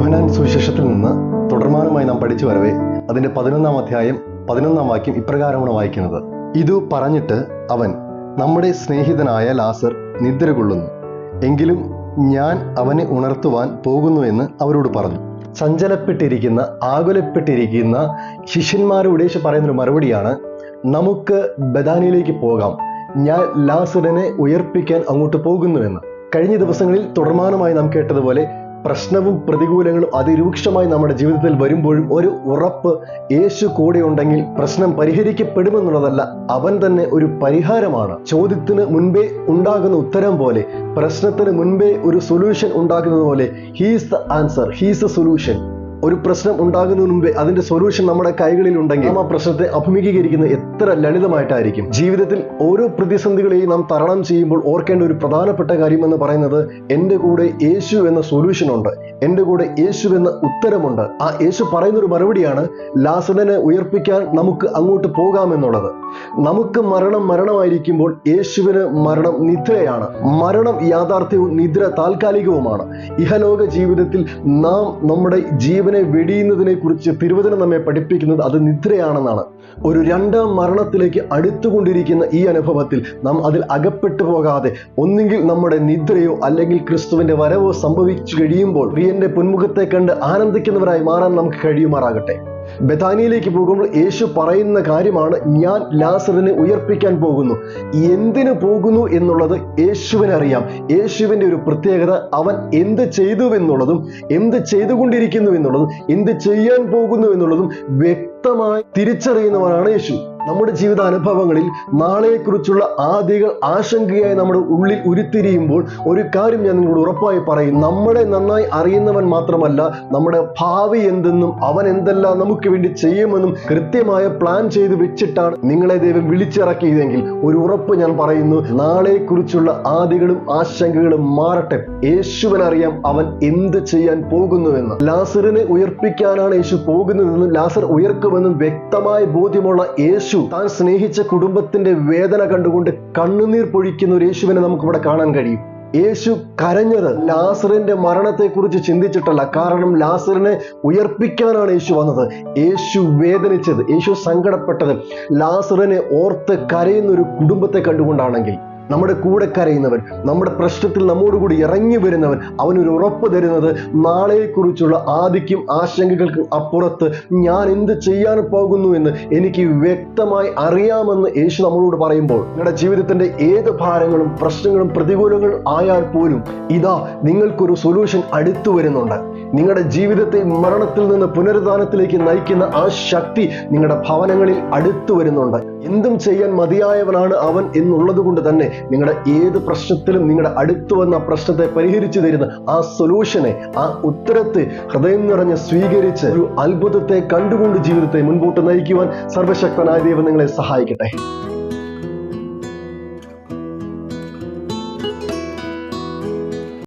യോഹന്നാൻ സുവിശേഷത്തിൽ നിന്ന് തുടർമാനമായി നാം പഠിച്ചു വരവേ അതിന്റെ 11-ാം അധ്യായം 11-ാം വാക്യം ഇപ്രകാരമാണ് വായിക്കുന്നത്. ഇതു പറഞ്ഞിട്ട് അവൻ, നമ്മുടെ സ്നേഹിതനായ ലാസർ നിദ്ര കൊള്ളുന്നു, എങ്കിലും ഞാൻ അവനെ ഉണർത്തുവാൻ പോകുന്നു എന്ന് അവരോട് പറഞ്ഞു. ചഞ്ചലപ്പെട്ടിരിക്കുന്ന ആകുലപ്പെട്ടിരിക്കുന്ന ശിഷ്യന്മാരോട് യേശു പറയുന്നൊരു മറുപടിയാണ്, നമുക്ക് ബഥാനിയിലേക്ക് പോകാം, ഞാൻ ലാസറിനെ ഉയർപ്പിക്കാൻ അങ്ങോട്ട് പോകുന്നുവെന്ന്. കഴിഞ്ഞ ദിവസങ്ങളിൽ തുടർമാനമായി നാം കേട്ടതുപോലെ പ്രശ്നവും പ്രതികൂലങ്ങളും അതിരൂക്ഷമായി നമ്മുടെ ജീവിതത്തിൽ വരുമ്പോഴും ഒരു ഉറപ്പ്, യേശു കൂടെ ഉണ്ടെങ്കിൽ പ്രശ്നം പരിഹരിക്കപ്പെടുമെന്നുള്ളതല്ല, അവൻ തന്നെ ഒരു പരിഹാരമാണ്. ചോദ്യത്തിന് മുൻപേ ഉണ്ടാകുന്ന ഉത്തരം പോലെ, പ്രശ്നത്തിന് മുൻപേ ഒരു സൊല്യൂഷൻ ഉണ്ടാകുന്നത് പോലെ, he's the answer, he's the solution. ഒരു പ്രശ്നം ഉണ്ടാകുന്നതിന് മുമ്പേ അതിന്റെ സൊല്യൂഷൻ നമ്മുടെ കൈകളിൽ ഉണ്ടെങ്കിൽ ആ പ്രശ്നത്തെ അഭിമുഖീകരിക്കുന്നത് എത്ര ലളിതമായിട്ടായിരിക്കും. ജീവിതത്തിൽ ഓരോ പ്രതിസന്ധികളെയും നാം തരണം ചെയ്യുമ്പോൾ ഓർക്കേണ്ട ഒരു പ്രധാനപ്പെട്ട കാര്യം എന്ന് പറയുന്നത്, എൻ്റെ കൂടെ യേശു എന്ന സൊല്യൂഷൻ ഉണ്ട്, എൻ്റെ കൂടെ യേശു എന്ന ഉത്തരമുണ്ട്. ആ യേശു പറയുന്ന ഒരു മറുപടിയാണ്, ലാസറിനെ ഉയർപ്പിക്കാൻ നമുക്ക് അങ്ങോട്ട് പോകാമെന്നുള്ളത്. നമുക്ക് മരണമായിരിക്കുമ്പോൾ യേശുവിന് മരണം നിദ്രയാണ്. മരണം യാഥാർത്ഥ്യവും നിദ്ര താൽക്കാലികവുമാണ്. ഇഹലോക ജീവിതത്തിൽ നാം നമ്മുടെ ജീവനെ വെടിയുന്നതിനെ കുറിച്ച് തിരുവചനം നമ്മെ പഠിപ്പിക്കുന്നത് അത് നിദ്രയാണെന്നാണ്. ഒരു 2ാം മരണത്തിലേക്ക് അടുത്തുകൊണ്ടിരിക്കുന്ന ഈ അനുഭവത്തിൽ നാം അതിൽ അകപ്പെട്ടു പോകാതെ ഒന്നുകിൽ നമ്മുടെ നിദ്രയോ അല്ലെങ്കിൽ ക്രിസ്തുവിന്റെ വരവോ സംഭവിച്ചു കഴിയുമ്പോൾ പ്രിയന്റെ പൊന്മുഖത്തെ കണ്ട് ആനന്ദിക്കുന്നവരായി മാറാൻ നമുക്ക് കഴിയുമാറാകട്ടെ. ബഥാനിയിലേക്ക് പോകുമ്പോൾ യേശു പറയുന്ന കാര്യമാണ്, ഞാൻ ലാസറിനെ ഉയർപ്പിക്കാൻ പോകുന്നു. എന്തിനു പോകുന്നു എന്നുള്ളത് യേശുവിനറിയാം. യേശുവിന്റെ ഒരു പ്രത്യേകത, അവൻ എന്ത് ചെയ്തു എന്നുള്ളതും എന്ത് ചെയ്തുകൊണ്ടിരിക്കുന്നു എന്നുള്ളതും എന്ത് ചെയ്യാൻ പോകുന്നു എന്നുള്ളതും വ്യക്തമായി തിരിച്ചറിയുന്നവനാണ് യേശു. നമ്മുടെ ജീവിത അനുഭവങ്ങളിൽ നാളെക്കുറിച്ചുള്ള ആദികൾ ആശങ്കയായി നമ്മുടെ ഉള്ളിൽ ഉരുത്തിരിയുമ്പോൾ ഒരു കാര്യം ഞാൻ നിങ്ങളോട് ഉറപ്പായി പറയും, നമ്മളെ നന്നായി അറിയുന്നവൻ മാത്രമല്ല, നമ്മുടെ ഭാവി എന്തെന്നും അവൻ എന്തെല്ലാം നമുക്ക് വേണ്ടി ചെയ്യുമെന്നും കൃത്യമായ പ്ലാൻ ചെയ്ത് വെച്ചിട്ടാണ് നിങ്ങളെ ദൈവം വിളിച്ചിറക്കിയതെങ്കിൽ ഒരു ഉറപ്പ് ഞാൻ പറയുന്നു, നാളെക്കുറിച്ചുള്ള ആദികളും ആശങ്കകളും മാറട്ടെ. യേശുവിനറിയാം അവൻ എന്ത് ചെയ്യാൻ പോകുന്നുവെന്ന്. ലാസറിനെ ഉയർപ്പിക്കാനാണ് യേശു പോകുന്നതെന്നും ലാസർ ഉയർക്കുമെന്നും വ്യക്തമായ ബോധ്യമുള്ള യേശു താൻ സ്നേഹിച്ച കുടുംബത്തിന്റെ വേദന കണ്ടുകൊണ്ട് കണ്ണുനീർ പൊഴിക്കുന്ന ഒരു യേശുവിനെ നമുക്കിവിടെ കാണാൻ കഴിയും. യേശു കരഞ്ഞത് ലാസറിന്റെ മരണത്തെക്കുറിച്ച് ചിന്തിച്ചിട്ടല്ല, കാരണം ലാസറിനെ ഉയർപ്പിക്കാനാണ് യേശു വന്നത്. യേശു വേദനിച്ചത്, യേശു സങ്കടപ്പെട്ടത് ലാസറിനെ ഓർത്ത് കരയുന്ന ഒരു കുടുംബത്തെ കണ്ടുകൊണ്ടാണെങ്കിൽ, നമ്മുടെ കൂടെ കരയുന്നവൻ, നമ്മുടെ പ്രശ്നത്തിൽ നമ്മോടുകൂടി ഇറങ്ങി വരുന്നവൻ, അവനൊരു ഉറപ്പ് തരുന്നത്, നാളെക്കുറിച്ചുള്ള ആദിക്കും ആശങ്കകൾക്കും അപ്പുറത്ത് ഞാൻ എന്ത് ചെയ്യാൻ പോകുന്നു എന്ന് എനിക്ക് വ്യക്തമായി അറിയാമെന്ന് യേശു നമ്മളോട് പറയുമ്പോൾ, നിങ്ങളുടെ ജീവിതത്തിന്റെ ഏത് ഭാരങ്ങളും പ്രശ്നങ്ങളും പ്രതികൂലങ്ങളും ആയാൽ പോലും ഇതാ നിങ്ങൾക്കൊരു സൊല്യൂഷൻ അടുത്തു വരുന്നുണ്ട്. നിങ്ങളുടെ ജീവിതത്തെ മരണത്തിൽ നിന്ന് പുനരുദ്ധാനത്തിലേക്ക് നയിക്കുന്ന ആ ശക്തി നിങ്ങളുടെ ഭവനങ്ങളിൽ അടുത്തു വരുന്നുണ്ട്. എന്തും ചെയ്യാൻ മതിയായവനാണ് അവൻ എന്നുള്ളത് കൊണ്ട് തന്നെ നിങ്ങളുടെ ഏത് പ്രശ്നത്തിലും നിങ്ങളുടെ അടുത്ത് വന്ന പ്രശ്നത്തെ പരിഹരിച്ചു തരുന്ന ആ സൊല്യൂഷനെ, ആ ഉത്തരത്തെ ഹൃദയം നിറഞ്ഞ് സ്വീകരിച്ച് ഒരു അത്ഭുതത്തെ കണ്ടുകൊണ്ട് ജീവിതത്തെ മുൻപോട്ട് നയിക്കുവാൻ സർവശക്തനായ ദൈവം നിങ്ങളെ സഹായിക്കട്ടെ.